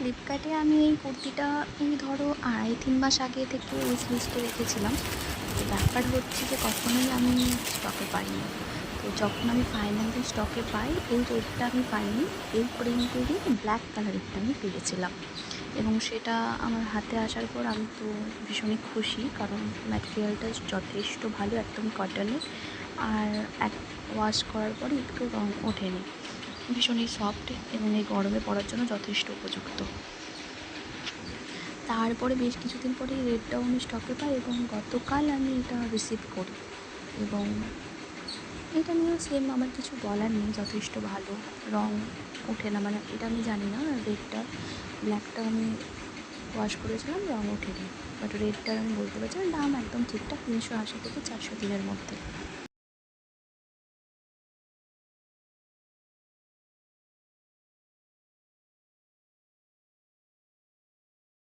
ফ্লিপকার্টে আমি এই কুর্তিটা ধরো 2.5-3 মাস আগে থেকে উইশ লিস্টে রেখেছিলাম। তো ব্যাপার হচ্ছে যে কখনোই আমি স্টকে পাইনি। তো যখন আমি ফাইনালি স্টকে পাই, এই রেডটা আমি পাইনি, এই প্রিন্টেরই ব্ল্যাক কালারেরটা আমি পেয়েছিলাম। এবং সেটা আমার হাতে আসার পর আমি তো ভীষণই খুশি, কারণ ম্যাটেরিয়ালটা যথেষ্ট ভালো, একদম কটনের। আর এক ওয়াশ করার পরে একটু রং ওঠেনি, ভীষণই সফট এবং এই গরমে পরার জন্য যথেষ্ট উপযুক্ত। তারপরে বেশ কিছুদিন পরে এই রেডটাও আমি স্টকে পাই এবং গতকাল আমি এটা রিসিভ করি। এবং এটা নিয়েও সেম, আমার কিছু বলার নেই, যথেষ্ট ভালো। রং ওঠে না, মানে এটা আমি জানি না, রেডটা ব্ল্যাকটা আমি ওয়াশ করেছিলাম, রং ওঠেনি। বাট রেডটার আমি বলতে পারছি না, দাম একদম ঠিকঠাক 380 থেকে 403-এর মধ্যে।